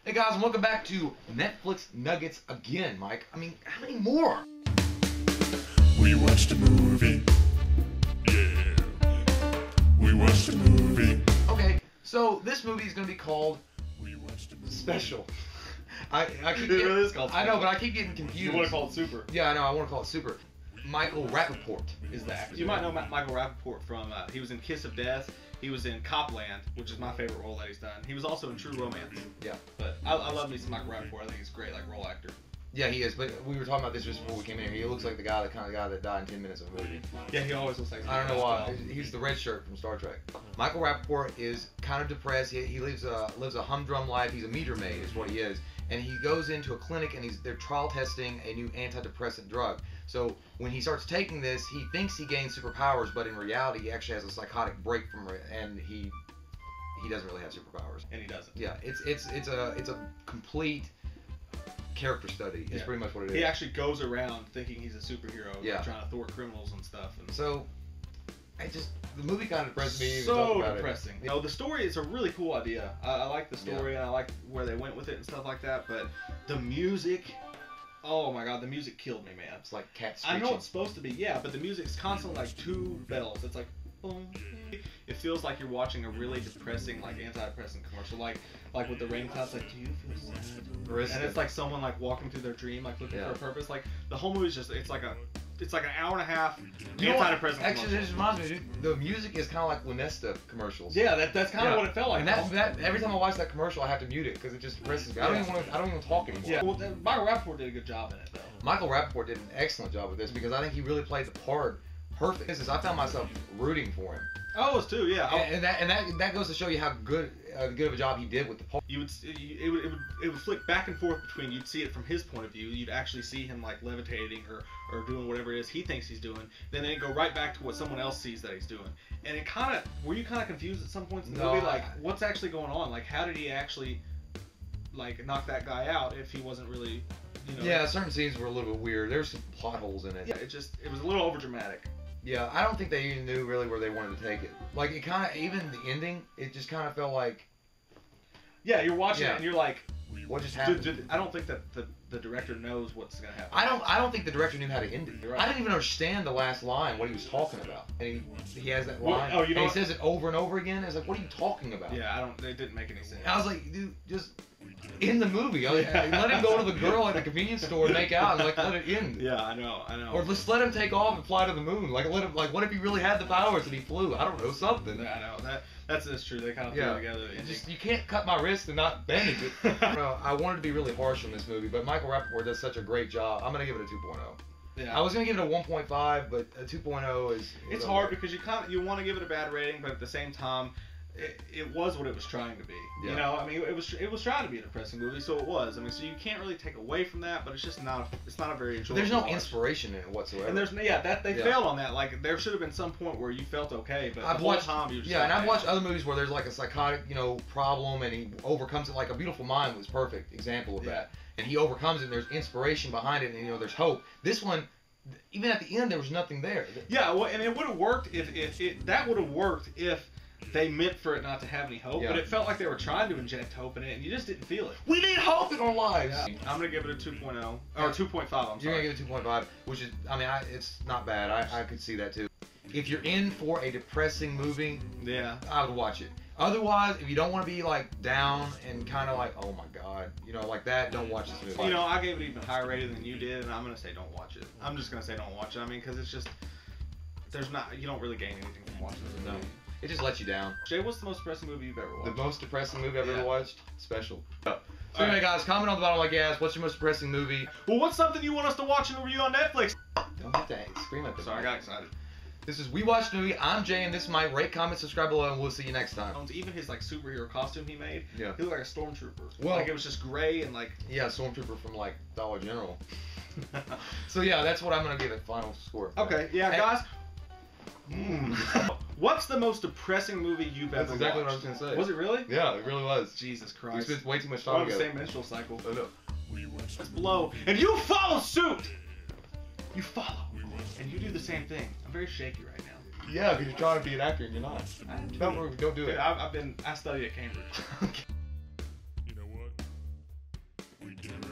Hey guys, and welcome back to Netflix Nuggets again, Mike. I mean, how many more? We watched a movie. Yeah. We watched a movie. Okay, so this movie is going to be called We watched a movie. Special. I keep It really is called I know, Special. but I keep getting confused. You want to call it Super? Yeah, I know. I want to call it Super. Michael Rappaport is the actor. You might know Michael Rappaport from, he was in Kiss of Death. He was in Copland, which is my favorite role that he's done. He was also in True Romance. Yeah. But I love me some Michael Rappaport. I think he's a great, role actor. Yeah, he is. But we were talking about this just before we came in here. He looks like the kind of guy that died in 10 minutes of a movie. Yeah, he always looks like. I don't know why. He's the red shirt from Star Trek. Michael Rappaport is kind of depressed. He lives a humdrum life. He's a meter maid, is what he is. And he goes into a clinic and they're trial testing a new antidepressant drug. So when he starts taking this, he thinks he gains superpowers, but in reality, he actually has a psychotic break from it, and he doesn't really have superpowers. And he doesn't. Yeah, it's a complete character study. It's pretty much what it is. He actually goes around thinking he's a superhero, Yeah. trying to thwart criminals and stuff. And So the movie kind of depressed me. even so talking about depressing. It. You know, the story is a really cool idea. I like the story and I like where they went with it and stuff like that. But the music, oh my god, the music killed me, man. It's like cat I screeching. know it's supposed to be, yeah, but the music's constantly like two bells. It's like boom. It feels like you're watching a really depressing, antidepressant commercial, like with the rain clouds, like, do you feel sad? And it's like someone walking through their dream, looking for a purpose. Like the whole movie's just it's like an hour and a half You know what? antidepressant Actually, commercial. this reminds me, dude. The music is kind of like Lunesta commercials. Yeah, that's kind of what it felt like. And that every time I watch that commercial, I have to mute it because it just depresses me. I don't even talk anymore. Yeah, well, Michael Rappaport did a good job in it, though. Michael Rappaport did an excellent job with this because I think he really played the part perfect. I found myself rooting for him. I was too, yeah. And that goes to show you how good of a job he did with the part. It would flick back and forth between, you'd see it from his point of view, you'd actually see him levitating or doing whatever it is he thinks he's doing, then it'd go right back to what someone else sees that he's doing. And were you kind of confused at some points in the movie, what's actually going on? How did he actually knock that guy out if he wasn't really, Yeah, certain scenes were a little bit weird. There's some plot holes in it. Yeah, it was a little overdramatic. Yeah, I don't think they even knew really where they wanted to take it. It kind of, even the ending, it just kind of felt like... Yeah, you're watching it and you're like... What just happened? I don't think that the director knows what's going to happen. I don't think the director knew how to end it. Right. I didn't even understand the last line, what he was talking about. And he has that line, you know and he says it over and over again. It's like, what are you talking about? Yeah, it didn't make any sense. And I was like, dude, just end the movie. Let him go to the girl at the convenience store and make out, and let it end. Yeah, I know. Or just let him take off and fly to the moon. What if he really had the powers and he flew? I don't know, something. I know that's true. They kind of threw it together. You can't cut my wrist and not bandage it. I wanted to be really harsh on this movie, but Michael Rappaport does such a great job. I'm gonna give it a 2.0. Yeah. I was gonna give it a 1.5, but a 2.0 is. It's hard because you want to give it a bad rating, but at the same time, it was what it was trying to be. Yeah. You know, I mean, it was trying to be a depressing movie, so it was. I mean, so you can't really take away from that, but it's just not a very enjoyable. There's no watch. inspiration in it whatsoever. And they failed on that. There should have been some point where you felt okay, but the whole time you were just and I've watched other movies where there's a psychotic, problem, and he overcomes it. A Beautiful Mind was a perfect example of that. And he overcomes it, and there's inspiration behind it, and there's hope. This one, even at the end, there was nothing there. Yeah, well, and it would have worked if they meant for it not to have any hope, but it felt like they were trying to inject hope in it, and you just didn't feel it. We need hope in our lives. Yeah. I'm gonna give it a 2.0 or 2.5. I'm sorry. You're gonna give it 2.5, which is, it's not bad. I could see that too. If you're in for a depressing movie, I would watch it. Otherwise, if you don't want to be down and kind of oh my god, that, don't watch this movie. I gave it even higher rating than you did, and I'm gonna say don't watch it. I'm just gonna say don't watch it. I mean, because it's just you don't really gain anything from watching this movie. No. It just lets you down. Jay, what's the most depressing movie you've ever watched? The most depressing movie I've ever watched? Special. So anyway, guys, comment on the bottom like you asked, what's your most depressing movie? Well, what's something you want us to watch and review on Netflix? Don't have to scream at them. Sorry, I got excited. This is We Watched the Movie. I'm Jay, and this is Mike. Rate, comment, subscribe below, and we'll see you next time. Even his superhero costume he made, he looked like a stormtrooper. Well, it was just gray and yeah, stormtrooper from Dollar General. So yeah, that's what I'm gonna give it. Final score. Okay, yeah, guys. What's the most depressing movie you've ever watched? That's exactly what I was gonna say. Was it really? Yeah, it really was. Jesus We Christ. spent way too much We're time on the together. same menstrual cycle. I know. It's below, and you follow suit. You follow, and you do the same thing. I'm very shaky right now. Yeah, because you're trying to be an actor and you're not. Don't do it. I studied at Cambridge. Derek.